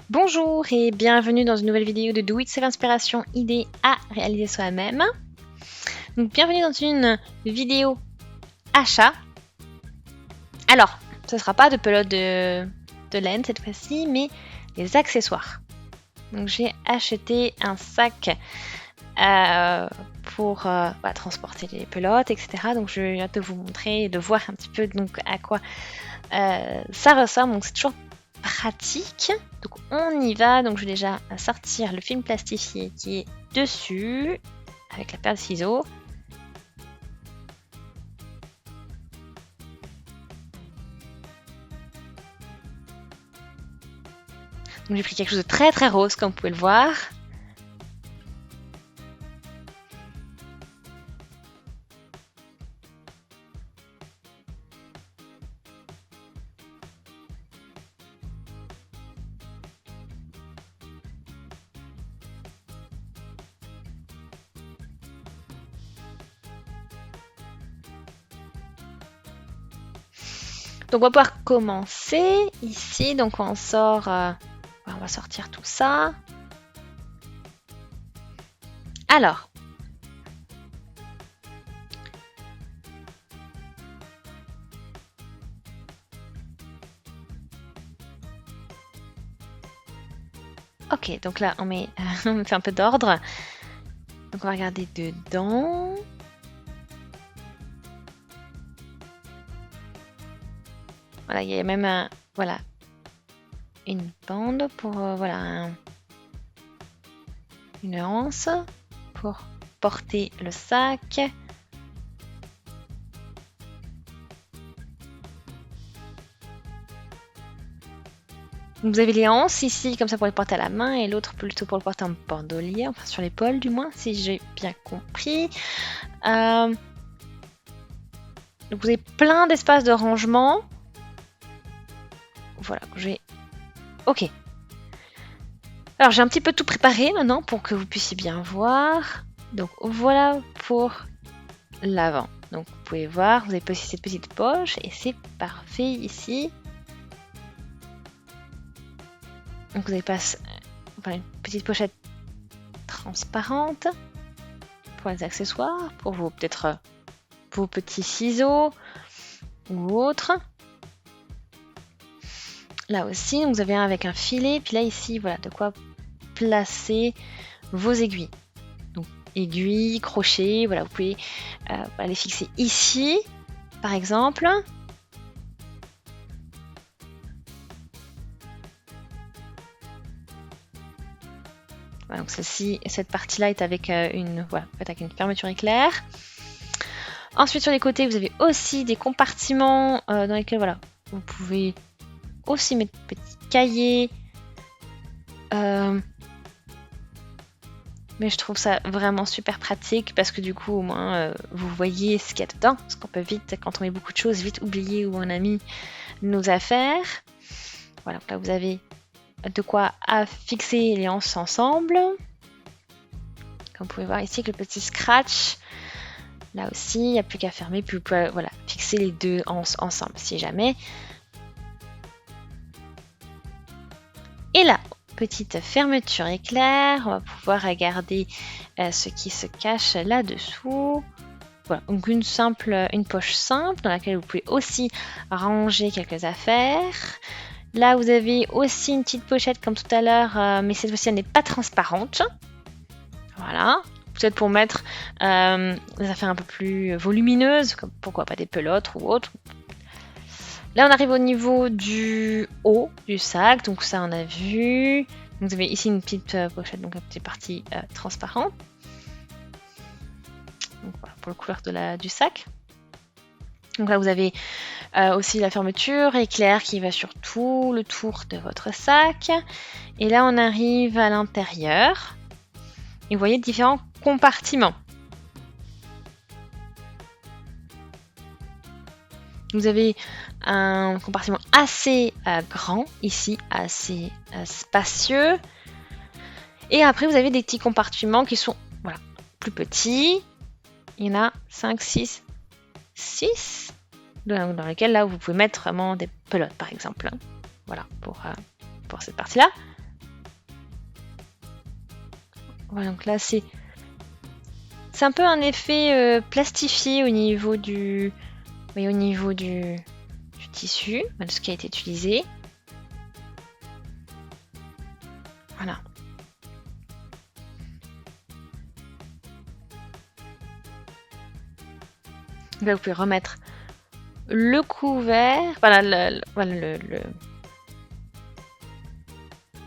Bonjour et bienvenue dans une nouvelle vidéo de Do It Self Inspiration, idée à réaliser soi-même. Donc bienvenue dans une vidéo achat. Alors, ce ne sera pas de pelote de laine cette fois-ci, mais des accessoires. Donc j'ai acheté un sac pour transporter les pelotes, etc. Donc je vais te vous montrer et de voir un petit peu donc, à quoi ça ressemble. Donc c'est toujours pratique. Donc on y va. Donc je vais déjà sortir le film plastifié qui est dessus avec la paire de ciseaux. Donc j'ai pris quelque chose de très très rose comme vous pouvez le voir. Donc on va pouvoir commencer ici. Donc on sort, on va sortir tout ça. Alors, ok, donc là on fait un peu d'ordre. Donc on va regarder dedans. Voilà, il y a même une bande pour une anse pour porter le sac. Vous avez les anses ici, comme ça pour les porter à la main, et l'autre plutôt pour le porter en bandolier, enfin sur l'épaule du moins, si j'ai bien compris. Donc vous avez plein d'espaces de rangement. Voilà, Ok. Alors j'ai un petit peu tout préparé maintenant pour que vous puissiez bien voir. Donc voilà pour l'avant. Donc vous pouvez voir, vous avez aussi cette petite poche et c'est parfait ici. Donc vous avez une petite pochette transparente pour les accessoires, pour peut-être vos petits ciseaux ou autres. Là aussi, vous avez un avec un filet, puis là ici, voilà, de quoi placer vos aiguilles. Donc aiguilles, crochets, voilà, vous pouvez les fixer ici, par exemple. Voilà, donc cette partie-là est avec une fermeture éclair. Ensuite, sur les côtés, vous avez aussi des compartiments dans lesquels vous pouvez aussi mettre petits cahiers. Mais je trouve ça vraiment super pratique parce que du coup, au moins, vous voyez ce qu'il y a dedans. Parce qu'on peut vite, quand on met beaucoup de choses, vite oublier où on a mis nos affaires. Voilà, là vous avez de quoi fixer les anses ensemble. Comme vous pouvez voir ici avec le petit scratch. Là aussi, il n'y a plus qu'à fermer. Puis vous pouvez fixer les deux anses ensemble si jamais. Et là, petite fermeture éclair, on va pouvoir regarder ce qui se cache là-dessous. Voilà, donc une poche simple dans laquelle vous pouvez aussi ranger quelques affaires. Là, vous avez aussi une petite pochette comme tout à l'heure, mais cette fois-ci, elle n'est pas transparente. Voilà, peut-être pour mettre des affaires un peu plus volumineuses, comme pourquoi pas des pelotes ou autres. Là, on arrive au niveau du haut du sac, donc ça, on a vu. Vous avez ici une petite pochette, donc une petite partie transparente. Donc, voilà, pour la couleur du sac. Donc là, vous avez aussi la fermeture éclair qui va sur tout le tour de votre sac. Et là, on arrive à l'intérieur. Et vous voyez différents compartiments. Vous avez un compartiment assez grand ici, assez spacieux. Et après, vous avez des petits compartiments qui sont plus petits. Il y en a 5, 6 dans lesquels là, vous pouvez mettre vraiment des pelotes, par exemple. Voilà, pour cette partie-là. Voilà, donc là c'est un peu un effet plastifié au niveau du, oui, au niveau du tissu, de ce qui a été utilisé. Voilà. Là, vous pouvez remettre le couvert, voilà,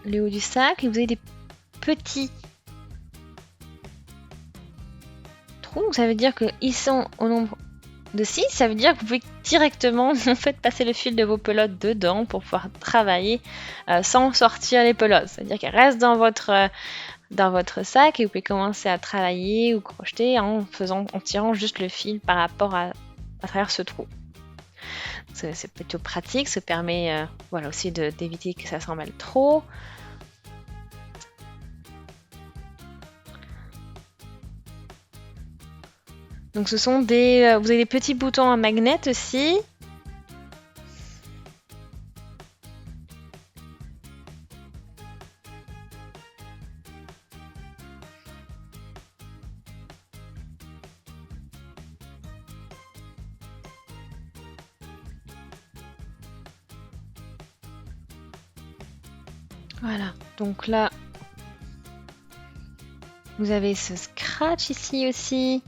le haut du sac, et vous avez des petits trous, donc ça veut dire qu'ils sont au nombre de 6, ça veut dire que vous pouvez directement en fait passer le fil de vos pelotes dedans pour pouvoir travailler sans sortir les pelotes, c'est-à-dire qu'elles restent dans votre sac et vous pouvez commencer à travailler ou crocheter en tirant juste le fil par rapport à travers ce trou. C'est plutôt pratique, ça permet voilà, aussi d'éviter que ça s'emmêle trop. Donc ce sont des... vous avez des petits boutons à magnet aussi. Voilà, donc là, vous avez ce scratch ici aussi.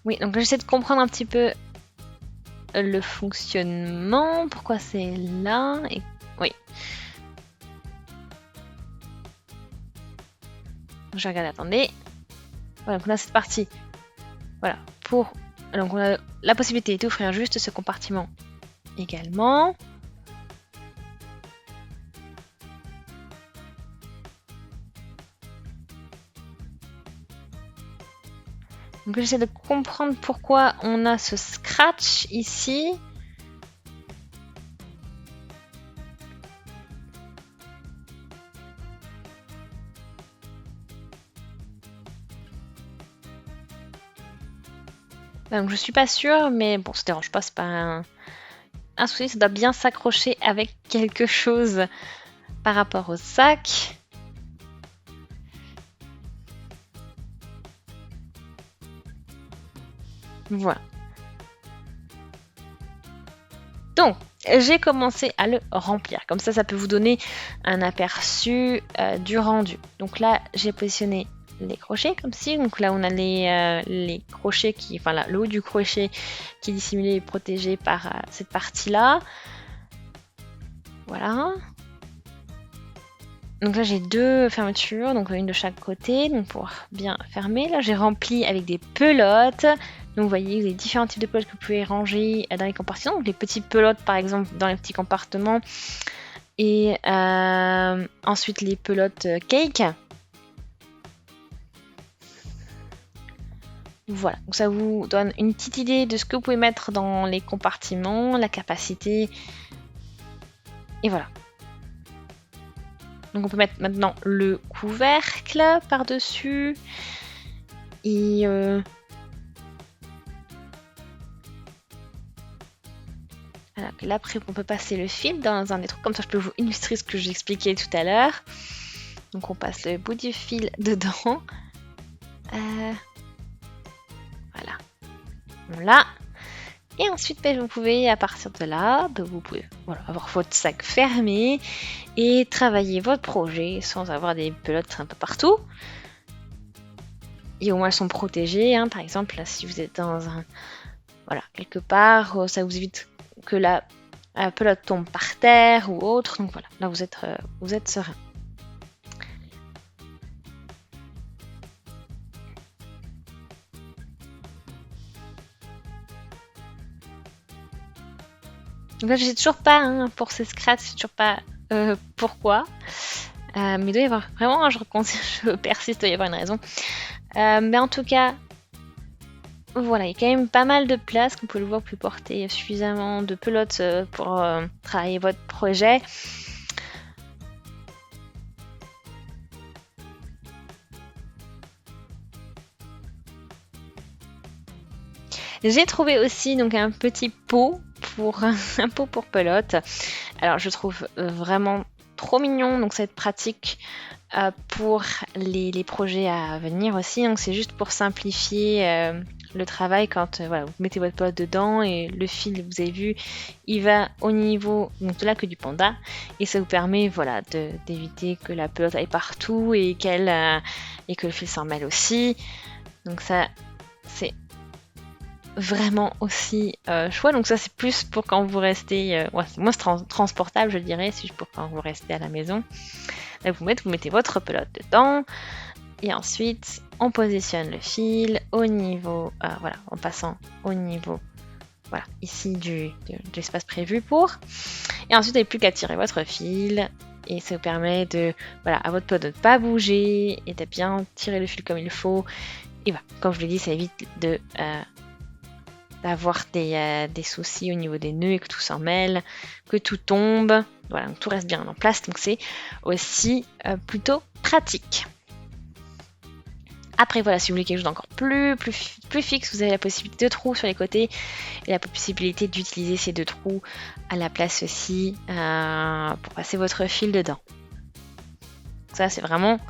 Oui, donc j'essaie de comprendre un petit peu le fonctionnement, pourquoi c'est là, et oui. Je regarde, attendez. Voilà, donc là c'est parti. Voilà, donc on a la possibilité d'ouvrir juste ce compartiment également. Donc j'essaie de comprendre pourquoi on a ce scratch ici. Donc je suis pas sûre, mais bon, ça dérange pas, c'est pas un souci, ça doit bien s'accrocher avec quelque chose par rapport au sac. Voilà. Donc, j'ai commencé à le remplir. Comme ça peut vous donner un aperçu du rendu. Donc là, j'ai positionné les crochets comme ci. Donc là, on a les crochets enfin là, le haut du crochet qui est dissimulé et protégé par cette partie-là. Voilà. Donc là, j'ai deux fermetures, donc une de chaque côté, donc pour bien fermer. Là, j'ai rempli avec des pelotes. Donc vous voyez, vous avez différents types de pelotes que vous pouvez ranger dans les compartiments. Donc les petits pelotes, par exemple, dans les petits compartiments. Et ensuite, les pelotes cake. Voilà, donc ça vous donne une petite idée de ce que vous pouvez mettre dans les compartiments, la capacité. Et voilà. Donc on peut mettre maintenant le couvercle par-dessus. Et voilà, là après on peut passer le fil dans un des trucs, comme ça je peux vous illustrer ce que j'expliquais tout à l'heure. Donc on passe le bout du fil dedans. Voilà. Voilà. Et ensuite, vous pouvez, à partir de là, vous pouvez avoir votre sac fermé et travailler votre projet sans avoir des pelotes un peu partout. Et au moins, elles sont protégées. Hein. Par exemple, là, si vous êtes dans quelque part, ça vous évite que la pelote tombe par terre ou autre. Donc voilà, là, vous êtes serein. Donc là, je sais toujours pas pour ce scratch, je sais toujours pas pourquoi. Mais il doit y avoir vraiment, je persiste, il doit y avoir une raison. Mais en tout cas, voilà, il y a quand même pas mal de place, comme vous pouvez le voir, vous pouvez porter suffisamment de pelotes pour travailler votre projet. J'ai trouvé aussi donc un petit pot pour un pot pour pelote. Alors je trouve vraiment trop mignon, donc ça va être pratique pour les projets à venir aussi. Donc c'est juste pour simplifier le travail quand voilà, vous mettez votre pelote dedans et le fil, vous avez vu, il va au niveau donc, de la queue du panda et ça vous permet voilà, d'éviter que la pelote aille partout et que le fil s'en mêle aussi. Donc ça, c'est vraiment aussi chouette. Donc ça, c'est plus pour quand vous restez... ouais, c'est moins transportable, je dirais, c'est juste pour quand vous restez à la maison. Là, vous mettez votre pelote dedans. Et ensuite, on positionne le fil au niveau... voilà, en passant au niveau... Voilà, ici de l'espace prévu pour. Et ensuite, vous n'avez plus qu'à tirer votre fil. Et ça vous permet de, voilà, à votre pelote de ne pas bouger et de bien tirer le fil comme il faut. Et voilà, comme je l'ai dit, ça évite d'avoir des soucis au niveau des nœuds et que tout s'en mêle, que tout tombe. Voilà, donc tout reste bien en place. Donc c'est aussi plutôt pratique. Après, voilà, si vous voulez quelque chose d'encore plus fixe, vous avez la possibilité de trous sur les côtés et la possibilité d'utiliser ces 2 trous à la place aussi pour passer votre fil dedans. Ça, c'est vraiment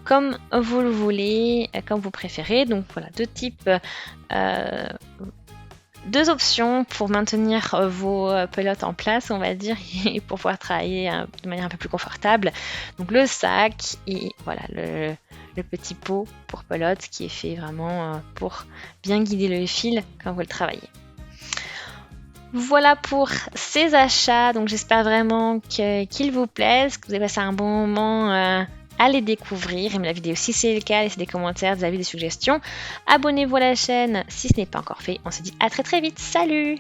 comme vous le voulez, comme vous préférez. Donc voilà, 2 types, 2 options pour maintenir vos pelotes en place, on va dire, et pour pouvoir travailler de manière un peu plus confortable. Donc le sac et voilà le petit pot pour pelote qui est fait vraiment pour bien guider le fil quand vous le travaillez. Voilà pour ces achats, donc j'espère vraiment qu'ils vous plaisent, que vous avez passé un bon moment à les découvrir. Aimez la vidéo si c'est le cas, laissez des commentaires, des avis, des suggestions. Abonnez-vous à la chaîne si ce n'est pas encore fait. On se dit à très très vite, salut!